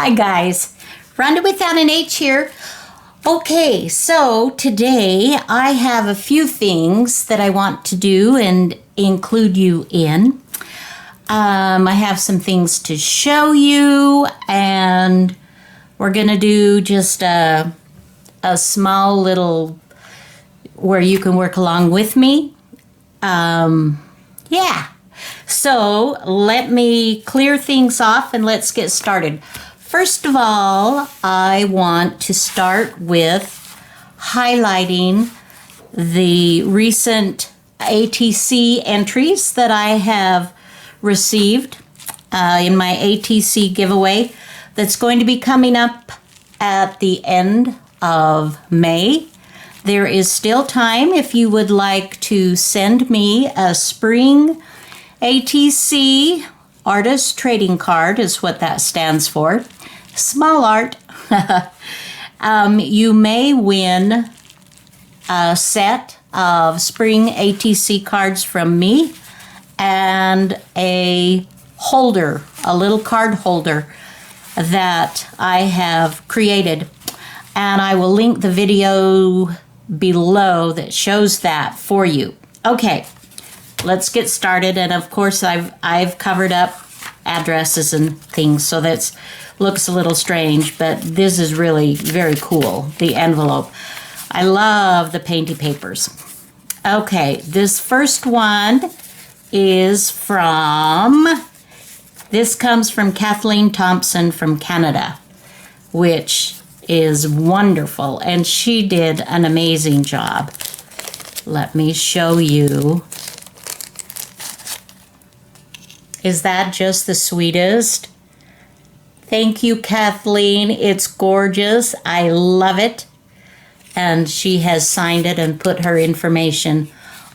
Hi guys, Ronda without an H here. Okay, so today I have a few things that I want to do and include you in. I have some things to show you, and we're gonna do just a small little where you can work along with me. Yeah. So let me clear things off and let's get started. First of all, I want to start with highlighting the recent ATC entries that I have received in my ATC giveaway that's going to be coming up at the end of May. There is still time if you would like to send me a spring ATC Artist Trading Card is what that stands for. Small art. You may win a set of spring ATC cards from me and a holder, a little card holder that I have created. And I will link the video below that shows that for you. Okay. Let's get started, and of course I've covered up addresses and things, so that looks a little strange, but this is really very cool, the envelope. I love the painty papers. Okay, this first one is this comes from Kathleen Thompson from Canada, which is wonderful, and she did an amazing job. Let me show you. Is that just the sweetest? Thank you, Kathleen. It's gorgeous. I love it. And she has signed it and put her information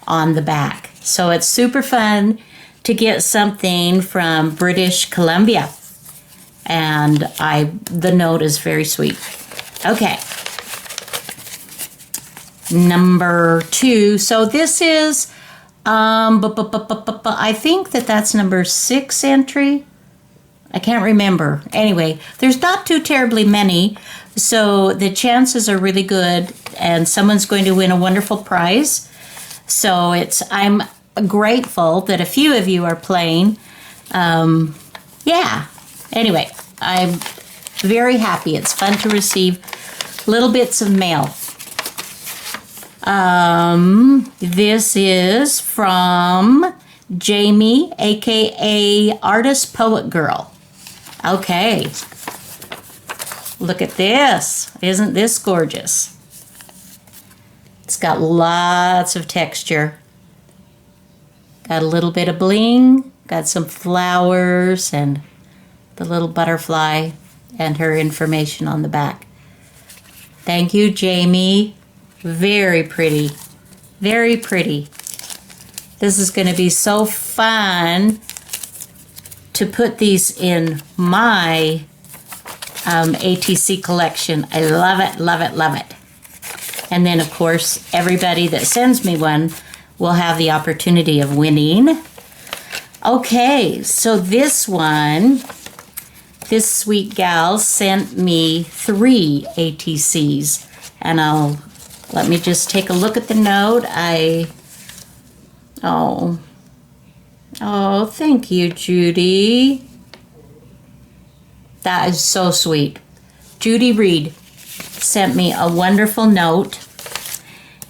on the back. So it's super fun to get something from British Columbia. And the note is very sweet. Okay. Number 2. So this is I think that's number 6 entry. I can't remember. Anyway, there's not too terribly many, so the chances are really good, and someone's going to win a wonderful prize. So I'm grateful that a few of you are playing. Yeah. Anyway, I'm very happy. It's fun to receive little bits of mail. This is from Jamie, aka Artist Poet Girl. Okay. Look at this. Isn't this gorgeous? It's got lots of texture. Got a little bit of bling. Got some flowers and the little butterfly and her information on the back. Thank you, Jamie. Very pretty. Very pretty. This is going to be so fun to put these in my ATC collection. I love it, love it, love it. And then, of course, everybody that sends me one will have the opportunity of winning. Okay, so this sweet gal sent me 3 ATCs. And let me just take a look at the note. Oh, thank you, Judy. That is so sweet. Judy Reed sent me a wonderful note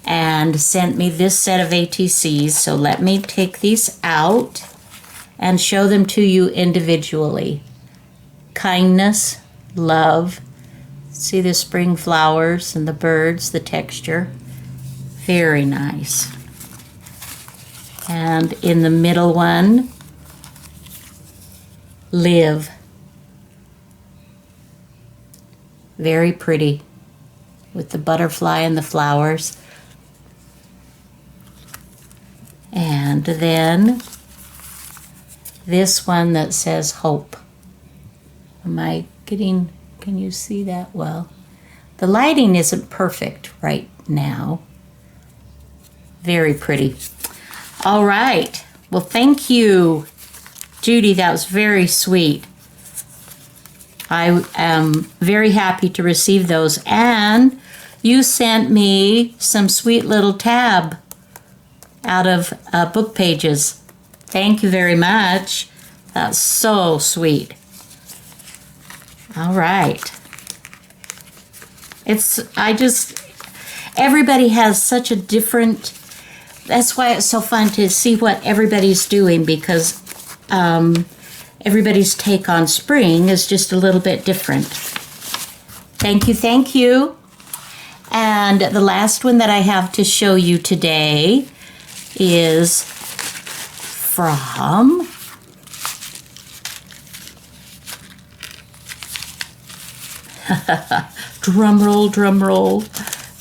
and sent me this set of ATCs. So let me take these out and show them to you individually. Kindness, love. See the spring flowers and the birds, the texture. Very nice. And in the middle one, live. Very pretty with the butterfly and the flowers. And then this one that says hope. Can you see that well? The lighting isn't perfect right now. Very pretty. All right. Well, thank you, Judy. That was very sweet. I am very happy to receive those. And you sent me some sweet little tab out of book pages. Thank you very much. That's so sweet. All right. Everybody has such a different, that's why it's so fun to see what everybody's doing, because everybody's take on spring is just a little bit different. Thank you, thank you. And the last one that I have to show you today is from drum roll, drum roll.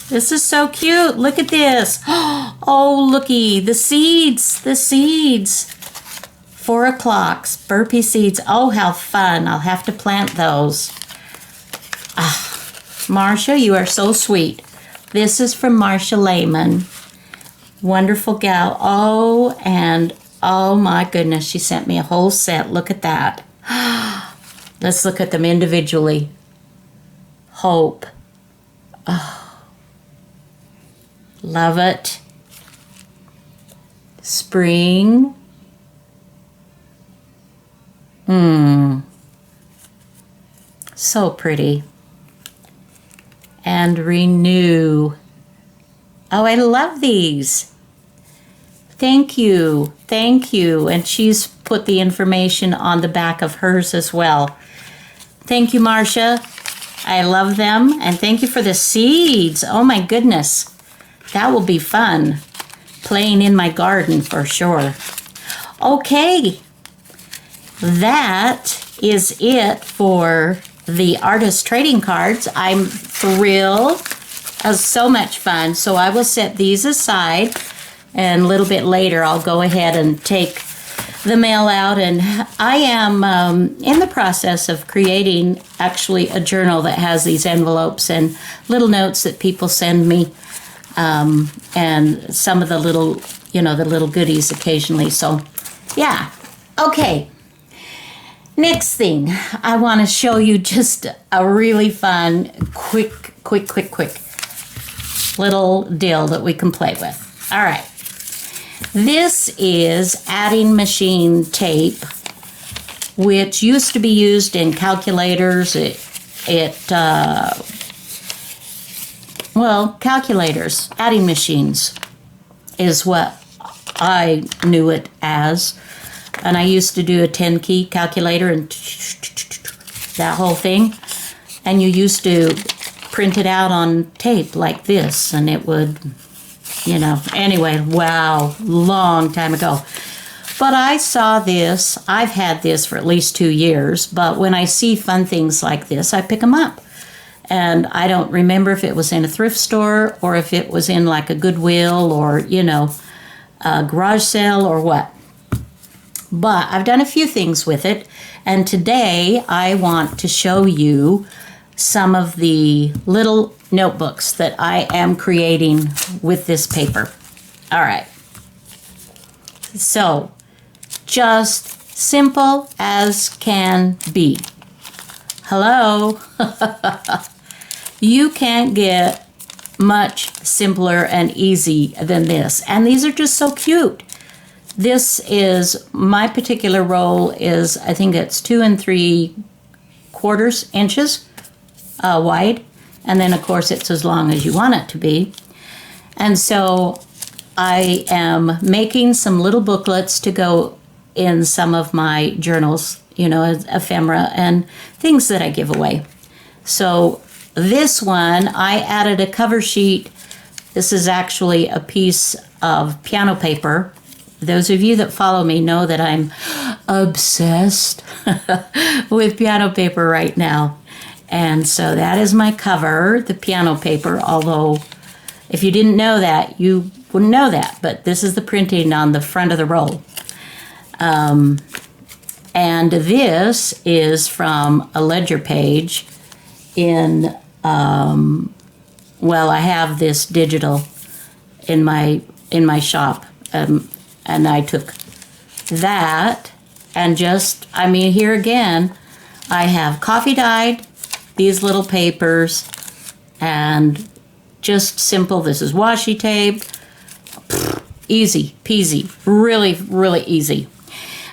This is so cute. Look at this. Oh, looky, the seeds, the seeds. 4 o'clocks, burpee seeds. Oh, how fun. I'll have to plant those. Marcia, you are so sweet. This is from Marcia Lehman. Wonderful gal. Oh, and oh my goodness, she sent me a whole set. Look at that. Let's look at them individually. Hope. Oh, love it. Spring. So pretty. And renew. Oh, I love these. Thank you. Thank you. And she's put the information on the back of hers as well. Thank you, Marcia. I love them. And thank you for the seeds. Oh my goodness. That will be fun. Playing in my garden for sure. Okay. That is it for the artist trading cards. I'm thrilled. It was so much fun. So I will set these aside, and a little bit later I'll go ahead and take the mail out. And I am in the process of creating actually a journal that has these envelopes and little notes that people send me, and some of the little, the little goodies occasionally. So yeah. Okay. Next thing, I want to show you just a really fun, quick little deal that we can play with. All right. This is adding machine tape, which used to be used in calculators. Calculators, adding machines is what I knew it as. And I used to do a 10-key calculator and that whole thing. And you used to print it out on tape like this, and it would, anyway, wow, long time ago. But I saw this. I've had this for at least 2 years, but when I see fun things like this, I pick them up. And I don't remember if it was in a thrift store or if it was in like a Goodwill or, a garage sale or what. But I've done a few things with it, and today I want to show you some of the little notebooks that I am creating with this paper. All right. So, just simple as can be. Hello? You can't get much simpler and easy than this. And these are just so cute. This is, my particular roll is, I think it's 2 3/4 inches wide. And then, of course, it's as long as you want it to be. And so I am making some little booklets to go in some of my journals, as ephemera and things that I give away. So this one, I added a cover sheet. This is actually a piece of piano paper. Those of you that follow me know that I'm obsessed with piano paper right now. And so that is my cover, the piano paper, although if you didn't know that, you wouldn't know that. But this is the printing on the front of the roll. And this is from a ledger page in, I have this digital in my shop. And I took that and here again, I have coffee dyed these little papers, and just simple. This is washi tape. Easy peasy, really, really easy.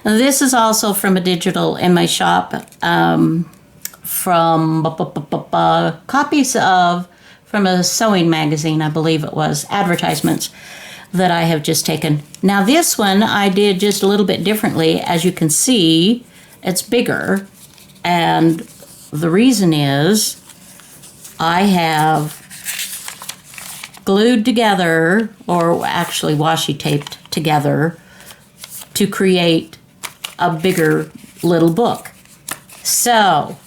Now, this is also from a digital in my shop, from copies of, from a sewing magazine, I believe it was, advertisements that I have just taken. Now this one I did just a little bit differently. As you can see, it's bigger, and the reason is I have glued together, or actually washi taped together, to create a bigger little book. So,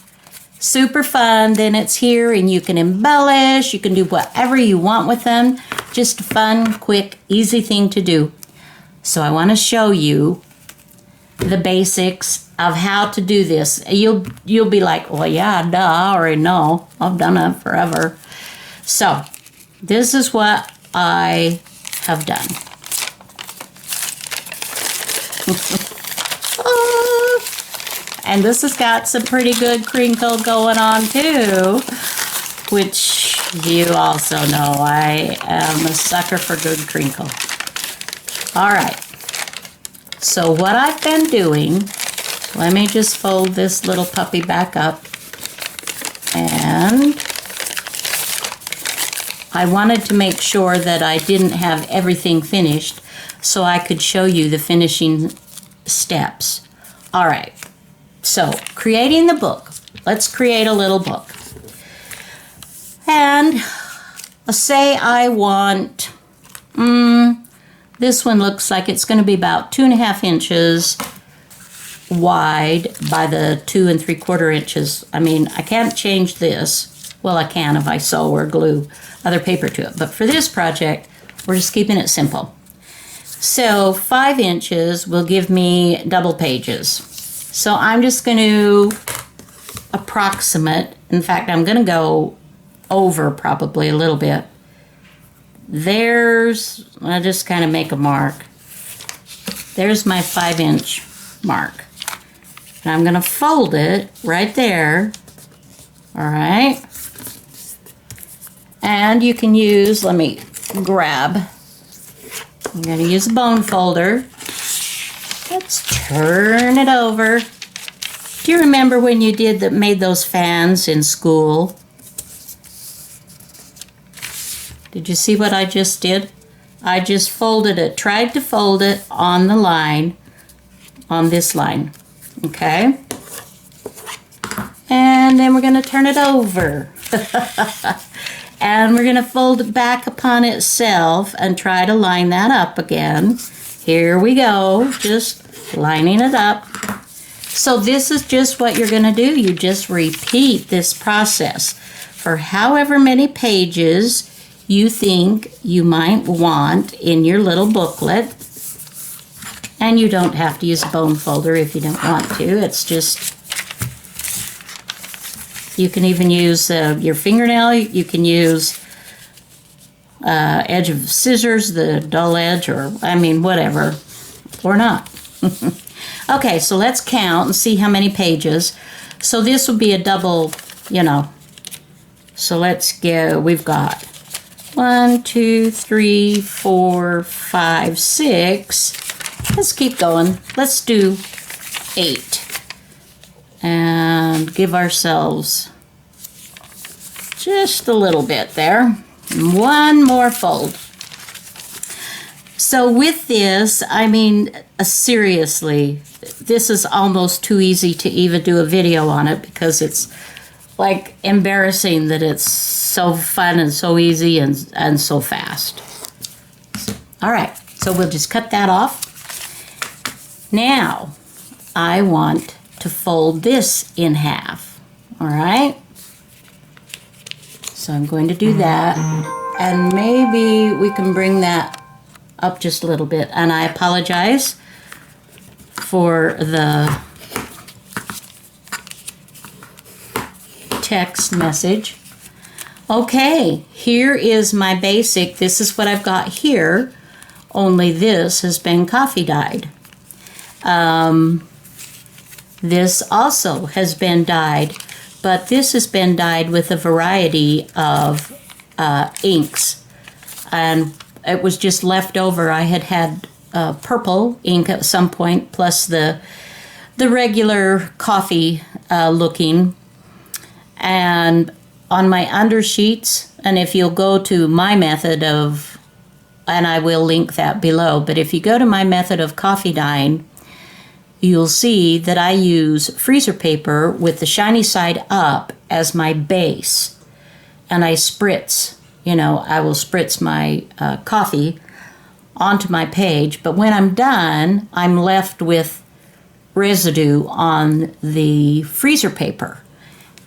super fun. Then it's here, and you can embellish, you can do whatever you want with them. Just a fun, quick, easy thing to do. So I want to show you the basics of how to do this. You'll be like, well, yeah, duh, I already know. I've done it forever. So, this is what I have done. And this has got some pretty good crinkle going on too, which you also know I am a sucker for good crinkle. All right, so what I've been doing, let me just fold this little puppy back up, and I wanted to make sure that I didn't have everything finished so I could show you the finishing steps. All right, so creating the book. Let's create a little book. And say I want, this one looks like it's going to be about 2.5 inches wide by the 2 3/4 inches. I mean, I can't change this. Well, I can if I sew or glue other paper to it. But for this project, we're just keeping it simple. So 5 inches will give me double pages. So I'm just going to approximate. In fact, I'm going to go over probably a little bit. I'll just kind of make a mark. There's my 5-inch mark. And I'm going to fold it right there. All right. And you can use, let me grab, I'm going to use a bone folder. Let's turn it over. Do you remember when you made those fans in school? Did you see what I just did? I just folded it, tried to fold it on the line, on this line, okay? And then we're going to turn it over. And we're going to fold it back upon itself and try to line that up again. Here we go, just lining it up. So this is just what you're going to do. You just repeat this process for however many pages you think you might want in your little booklet. And you don't have to use a bone folder if you don't want to. It's just, you can even use your fingernail. You can use edge of scissors, the dull edge, or I mean whatever, or not. Okay, so let's count and see how many pages. So this would be a double, So let's go. We've got 1, 2, 3, 4, 5, 6. Let's keep going. Let's do 8. And give ourselves just a little bit there. One more fold. So with this, I mean, seriously, this is almost too easy to even do a video on it because it's like embarrassing that it's so fun and so easy and so fast. All right, so we'll just cut that off. Now, I want to fold this in half, all right? So I'm going to do that, and maybe we can bring that up just a little bit. And I apologize for the text message. Okay, here is my basic. This is what I've got here, only this has been coffee dyed. This also has been dyed, but this has been dyed with a variety of inks. And it was just left over. I had purple ink at some point, plus the regular coffee looking. And on my undersheets, and if you'll go to my method of, and I will link that below, but if you go to my method of coffee dyeing, you'll see that I use freezer paper with the shiny side up as my base. And I spritz, I will spritz my coffee onto my page. But when I'm done, I'm left with residue on the freezer paper.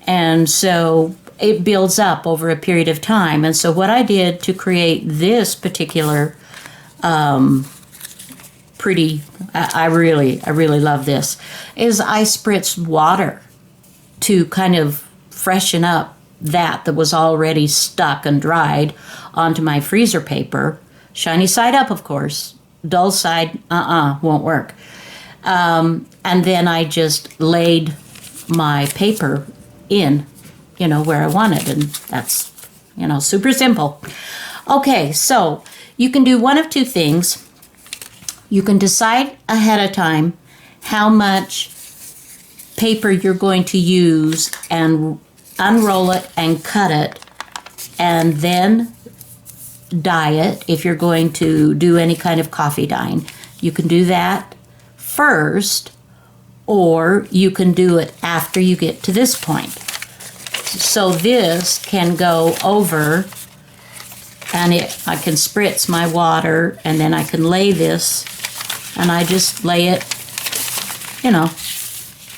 And so it builds up over a period of time. And so what I did to create this particular I really love this, is I spritzed water to kind of freshen up that was already stuck and dried onto my freezer paper. Shiny side up, of course. Dull side, won't work. And then I just laid my paper in, where I wanted. And that's, super simple. Okay, so you can do one of two things. You can decide ahead of time how much paper you're going to use and unroll it and cut it, and then dye it if you're going to do any kind of coffee dyeing. You can do that first, or you can do it after you get to this point. So this can go over, and I can spritz my water, and then I can lay this, and I just lay it,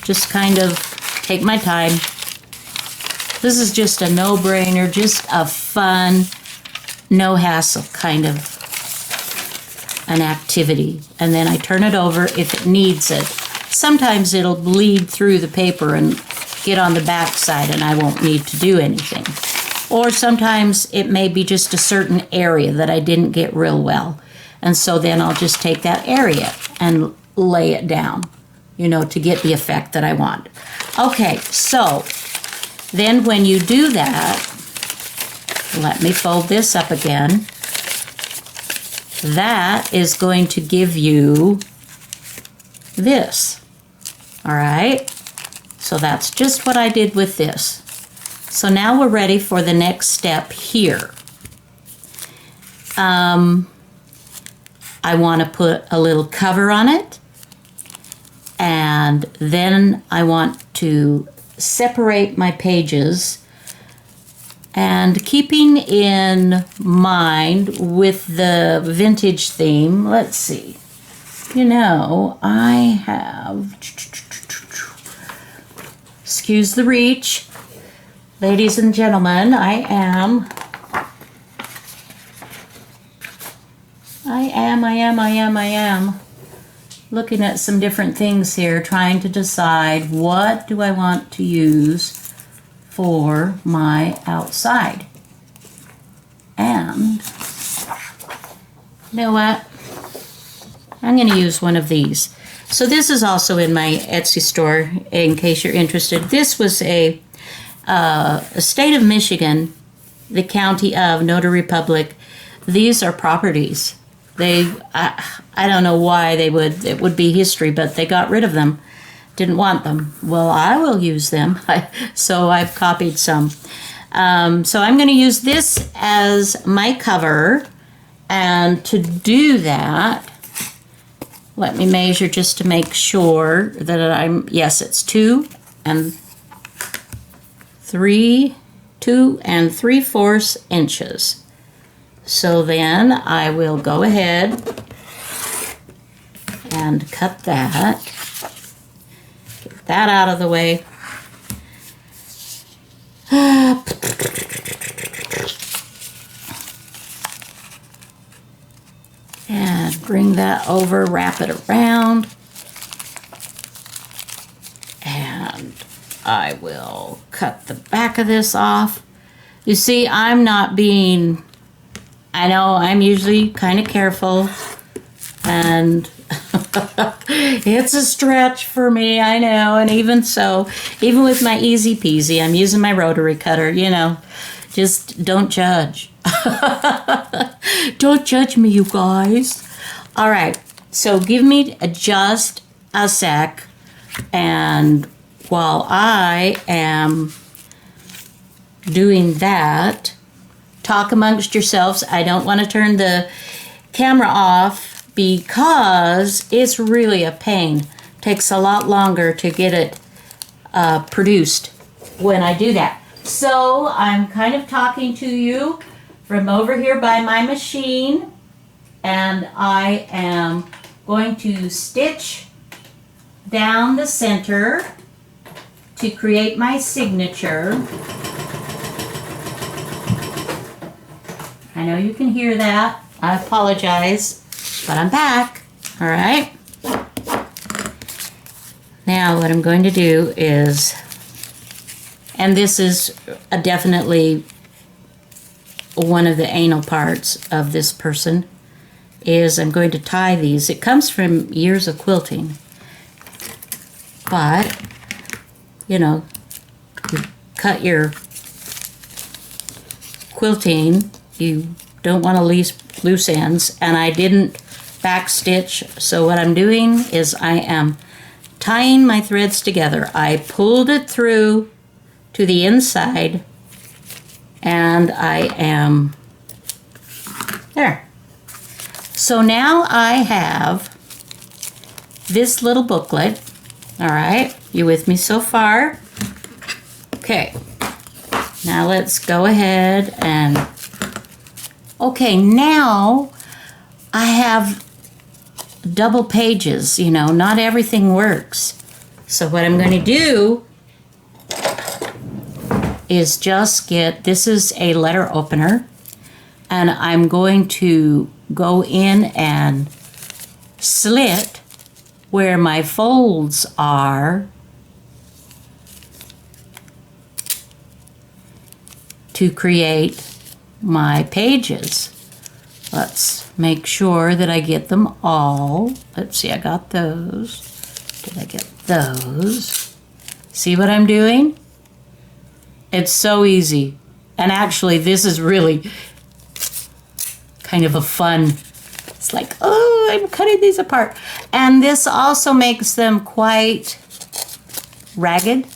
just kind of take my time. This is just a no-brainer, just a fun, no hassle kind of an activity. And then I turn it over if it needs it. Sometimes it'll bleed through the paper and get on the back side and I won't need to do anything. Or sometimes it may be just a certain area that I didn't get real well. And so then I'll just take that area and lay it down, to get the effect that I want. Okay, so then when you do that, let me fold this up again. That is going to give you this. All right? So that's just what I did with this. So now we're ready for the next step here. I want to put a little cover on it, and then I want to separate my pages, and keeping in mind with the vintage theme, let's see, I have, excuse the reach, ladies and gentlemen, I am looking at some different things here, trying to decide what do I want to use for my outside. And you know what? I'm going to use one of these. So this is also in my Etsy store, in case you're interested. This was a state of Michigan, the county of Notary Public. These are properties. I don't know why it would be history, but they got rid of them. Didn't want them. Well, I will use them. So I've copied some. So I'm going to use this as my cover. And to do that, let me measure just to make sure that yes, it's 2 and 3/4 inches. So then I will go ahead and cut that. Get that out of the way. And bring that over, wrap it around. And I will cut the back of this off. You see, I'm not being... I know I'm usually kind of careful, and It's a stretch for me, I know. And even so, even with my easy peasy, I'm using my rotary cutter, you know. Just don't judge. Don't judge me, you guys. All right, so give me just a sec. And while I am doing that, talk amongst yourselves. I don't want to turn the camera off because it's really a pain. Takes a lot longer to get it produced when I do that. So I'm kind of talking to you from over here by my machine, and I am going to stitch down the center to create my signature. I know you can hear that. I apologize, but I'm back. All right. Now what I'm going to do is, and this is definitely one of the anal parts of this person, is I'm going to tie these. It comes from years of quilting. But, you know, you cut your quilting, you don't want to leave loose ends, and I didn't backstitch, so what I'm doing is I am tying my threads together. I pulled it through to the inside, and I am there. So now I have this little booklet. All right, you with me so far? Okay, now let's go ahead and, okay, now I have double pages, you know, not everything works. So what I'm going to do is just get, this is a letter opener, and I'm going to go in and slit where my folds are to create my pages. Let's make sure that I get them all. Let's see, I got those. Did I get those? See what I'm doing? It's so easy. And actually, this is really kind of a fun, it's like, oh, I'm cutting these apart. And this also makes them quite ragged.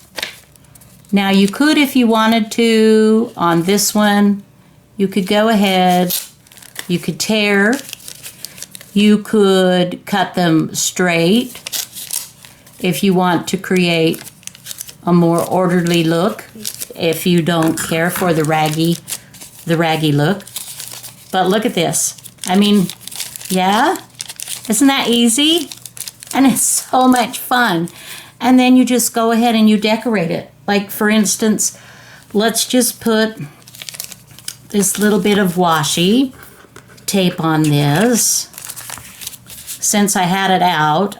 Now you could, if you wanted to, on this one, you could go ahead, you could tear, you could cut them straight if you want to create a more orderly look, if you don't care for the raggy look. But look at this. I mean, yeah, isn't that easy? And it's so much fun. And then you just go ahead and you decorate it. Like, for instance, let's just put this little bit of washi tape on this. Since I had it out,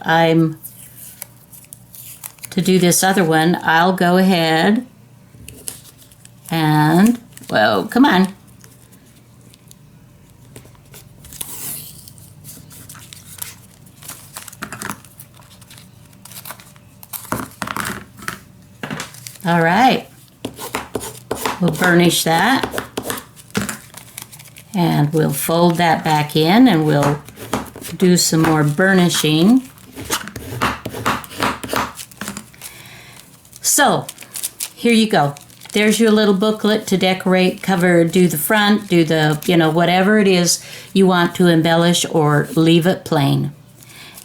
to do this other one, I'll go ahead and, whoa, come on. All right, we'll burnish that, and we'll fold that back in, and we'll do some more burnishing. So, here you go. There's your little booklet to decorate, cover, do the front, do the, you know, whatever it is you want to embellish or leave it plain.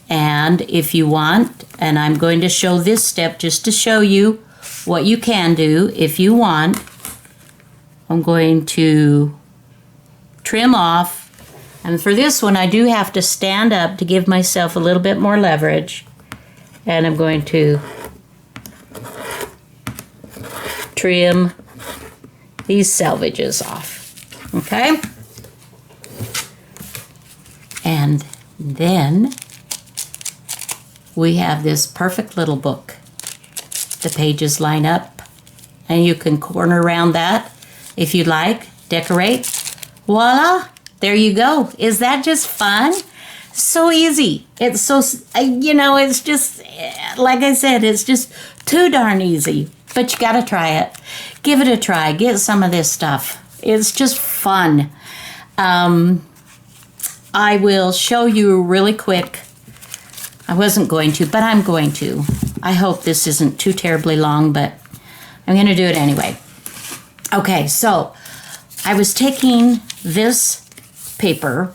And if you want, and I'm going to show this step just to show you what you can do if you want, I'm going to trim off. And for this one, I do have to stand up to give myself a little bit more leverage. And I'm going to trim these selvages off. Okay? And then we have this perfect little book. The pages line up, and you can corner around that if you like, decorate. Voila, there you go. Is that just fun? So easy. It's so, you know, it's just, like I said, it's just too darn easy. But you gotta try it. Give it a try. Get some of this stuff. It's just fun. I will show you really quick. I wasn't going to, but I'm going to. I hope this isn't too terribly long, but I'm going to do it anyway. Okay, so I was taking this paper,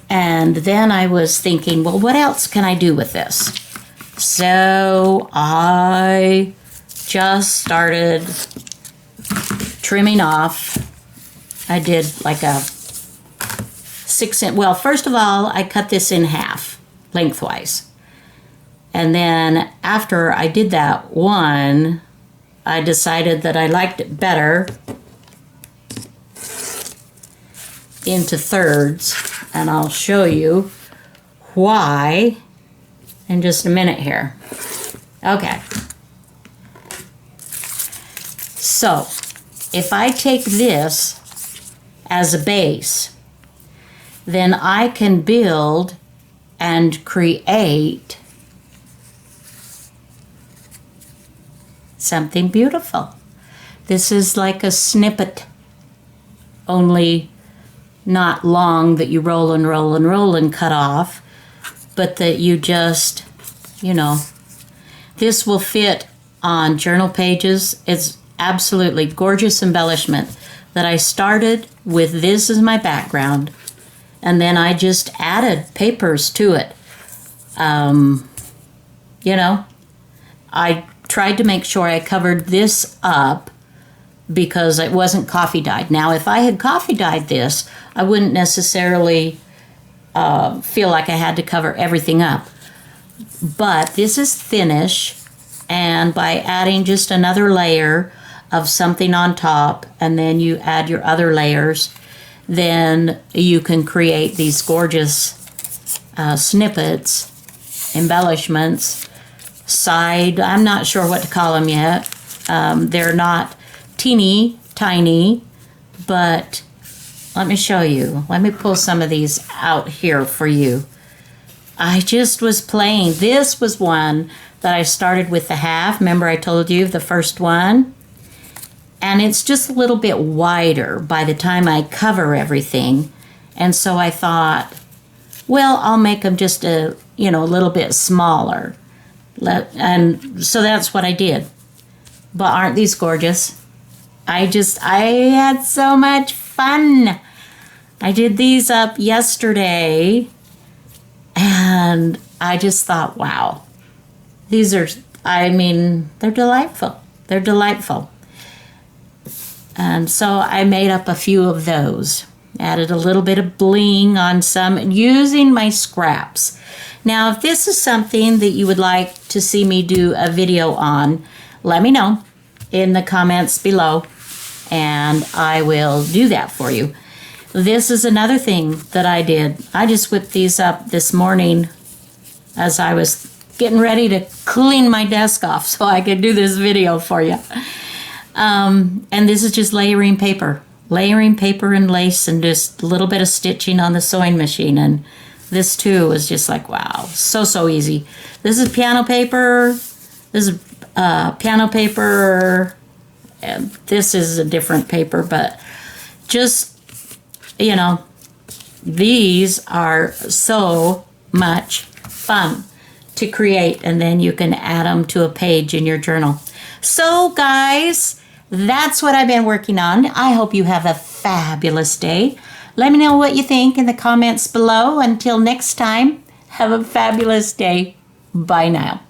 and then I was thinking, well, what else can I do with this? So I just started trimming off. I did like a 6-inch. Well, first of all, I cut this in half lengthwise. And then after I did that one, I decided that I liked it better into thirds. And I'll show you why in just a minute here. Okay. So, if I take this as a base, then I can build and create something beautiful. This is like a snippet, only not long that you roll and roll and roll and cut off, but that you just, you know, this will fit on journal pages. It's absolutely gorgeous embellishment that I started with this as my background, and then I just added papers to it. You know, I tried to make sure I covered this up because it wasn't coffee dyed. Now, if I had coffee dyed this, I wouldn't necessarily feel like I had to cover everything up. But this is thinnish, and by adding just another layer of something on top, and then you add your other layers, then you can create these gorgeous snippets, embellishments, side, I'm not sure what to call them yet. They're not teeny tiny, but let me show you. Let me pull some of these out here for you. I just was playing. This was one that I started with the half. Remember I told you the first one? And it's just a little bit wider by the time I cover everything. And so I thought, well, I'll make them just a little bit smaller. And so that's what I did. But aren't these gorgeous? I had so much fun. I did these up yesterday, and I just thought, wow, these are, they're delightful. They're delightful. And so I made up a few of those. Added a little bit of bling on some using my scraps. Now, if this is something that you would like to see me do a video on, let me know in the comments below, and I will do that for you. This is another thing that I did. I just whipped these up this morning as I was getting ready to clean my desk off so I could do this video for you. And this is just layering paper and lace and just a little bit of stitching on the sewing machine. And this too was just like, wow, so easy. This is piano paper. This is piano paper. And this is a different paper, but just, these are so much fun to create, and then you can add them to a page in your journal. So guys, that's what I've been working on. I hope you have a fabulous day. Let me know what you think in the comments below. Until next time, have a fabulous day. Bye now.